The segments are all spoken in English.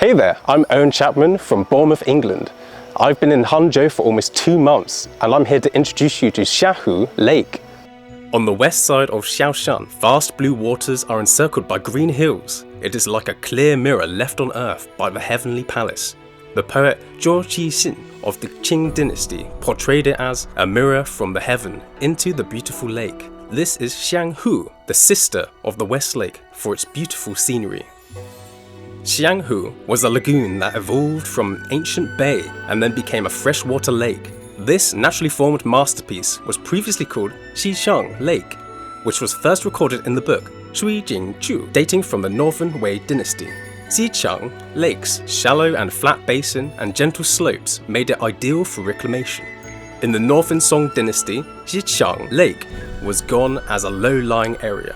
Hey there, I'm Owen Chapman from Bournemouth, England. I've been in Hangzhou for almost 2 months and I'm here to introduce you to Xianghu Lake. On the west side of Xiaoshan, vast blue waters are encircled by green hills. It is like a clear mirror left on earth by the heavenly palace. The poet Zhou Qixin of the Qing Dynasty portrayed it as a mirror from the heaven into the beautiful lake. This is Xianghu, the sister of the West Lake, for its beautiful scenery. Xianghu was a lagoon that evolved from an ancient bay and then became a freshwater lake. This naturally formed masterpiece was previously called Xianghu Lake, which was first recorded in the book Shui Jingju, dating from the Northern Wei Dynasty. Xianghu Lake's shallow and flat basin and gentle slopes made it ideal for reclamation. In the Northern Song Dynasty, Xianghu Lake was gone as a low-lying area.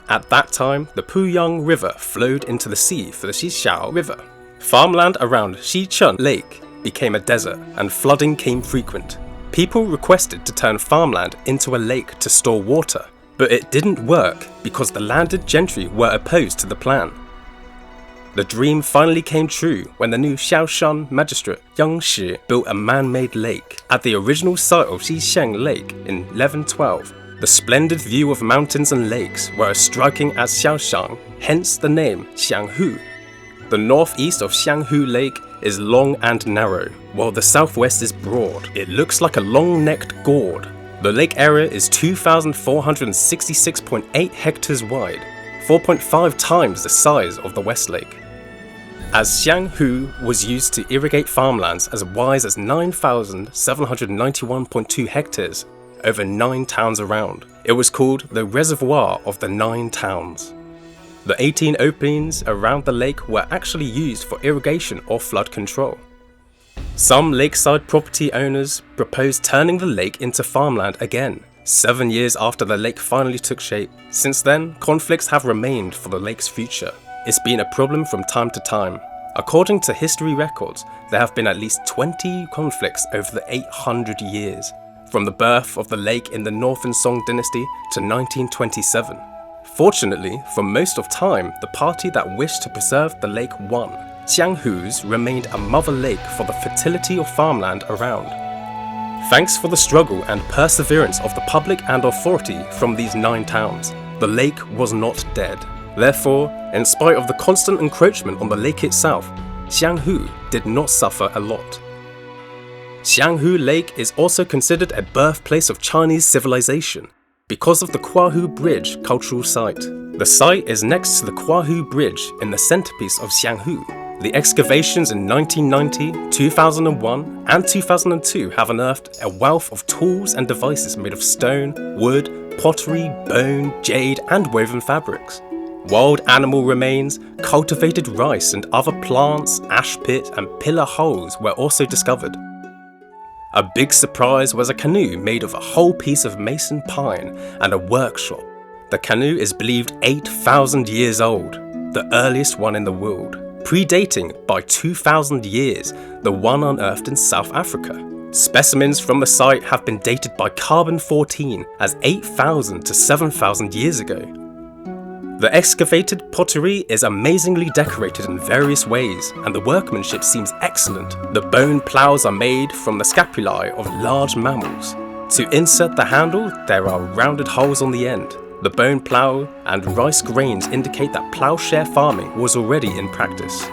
At that time, the Puyang River flowed into the sea for the Xixiao River. Farmland around Xichun Lake became a desert and flooding came frequent. People requested to turn farmland into a lake to store water, but it didn't work because the landed gentry were opposed to the plan. The dream finally came true when the new Xiaoshan magistrate Yang Shi built a man-made lake at the original site of Xianghu Lake in 1112. The splendid view of mountains and lakes were as striking as Xiaoshan, hence the name Xianghu. The northeast of Xianghu Lake is long and narrow, while the southwest is broad. It looks like a long-necked gourd. The lake area is 2,466.8 hectares wide, 4.5 times the size of the West Lake. As Xianghu was used to irrigate farmlands as wide as 9,791.2 hectares, over 9 towns around. It was called the Reservoir of the 9 Towns. The 18 openings around the lake were actually used for irrigation or flood control. Some lakeside property owners proposed turning the lake into farmland again, 7 years after the lake finally took shape. Since then, conflicts have remained for the lake's future. It's been a problem from time to time. According to history records, there have been at least 20 conflicts over the 800 years. From the birth of the lake in the Northern Song Dynasty to 1927. Fortunately, for most of time, the party that wished to preserve the lake won. Xianghu's remained a mother lake for the fertility of farmland around. Thanks for the struggle and perseverance of the public and authority from these 9 towns, the lake was not dead. Therefore, in spite of the constant encroachment on the lake itself, Xianghu did not suffer a lot. Xianghu Lake is also considered a birthplace of Chinese civilization because of the Kuahu Bridge cultural site. The site is next to the Kuahu Bridge in the centerpiece of Xianghu. The excavations in 1990, 2001 and 2002 have unearthed a wealth of tools and devices made of stone, wood, pottery, bone, jade and woven fabrics. Wild animal remains, cultivated rice and other plants, ash pit and pillar holes were also discovered. A big surprise was a canoe made of a whole piece of mason pine and a workshop. The canoe is believed 8,000 years old, the earliest one in the world, predating by 2,000 years the one unearthed in South Africa. Specimens from the site have been dated by carbon-14 as 8,000 to 7,000 years ago. The excavated pottery is amazingly decorated in various ways, and the workmanship seems excellent. The bone ploughs are made from the scapulae of large mammals. To insert the handle, there are rounded holes on the end. The bone plough and rice grains indicate that ploughshare farming was already in practice.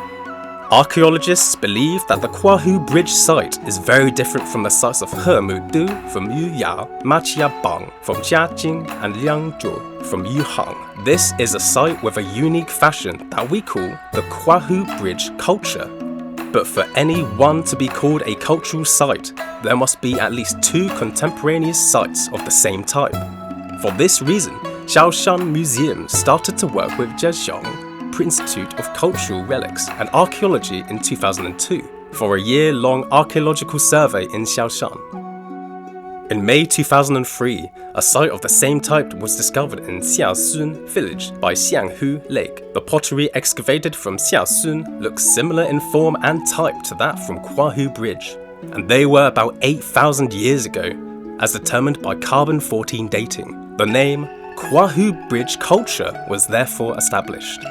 Archaeologists believe that the Kuahu Bridge site is very different from the sites of Hemudu from Yuyao, Maqiabang from Jiajing, and Liangzhou from Yuhang. This is a site with a unique fashion that we call the Kuahu Bridge culture. But for any one to be called a cultural site, there must be at least 2 contemporaneous sites of the same type. For this reason, Xiaoshan Museum started to work with Zhejiang Institute of Cultural Relics and Archaeology in 2002 for a year-long archaeological survey in Xiaoshan. In May 2003, a site of the same type was discovered in Xiaoshan village by Xianghu Lake. The pottery excavated from Xiaoshan looks similar in form and type to that from Kuahu Bridge, and they were about 8,000 years ago, as determined by carbon-14 dating. The name Kuahu Bridge culture was therefore established.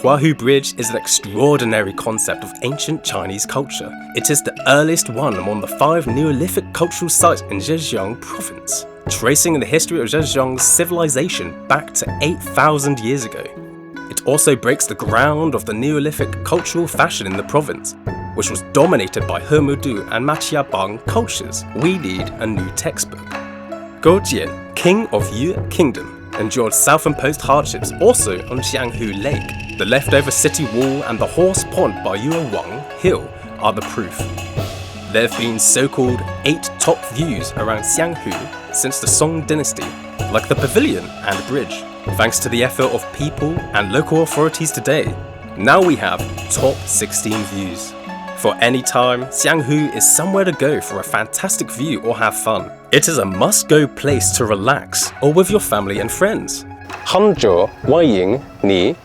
Kuahu Bridge is an extraordinary concept of ancient Chinese culture. It is the earliest one among the 5 Neolithic cultural sites in Zhejiang province, tracing the history of Zhejiang's civilization back to 8,000 years ago. It also breaks the ground of the Neolithic cultural fashion in the province, which was dominated by Hemudu and Maqiabang cultures. We need a new textbook. Goujian, king of Yu Kingdom, endured self-imposed hardships also on Xianghu Lake. The leftover city wall and the horse pond by Yuewang Hill are the proof. There have been so-called 8 top views around Xianghu since the Qing Dynasty, like the pavilion and bridge. Thanks to the effort of people and local authorities today, now we have top 16 views. For any time, Xianghu is somewhere to go for a fantastic view or have fun. It is a must-go place to relax or with your family and friends. Hangzhou, Weiying, Ni,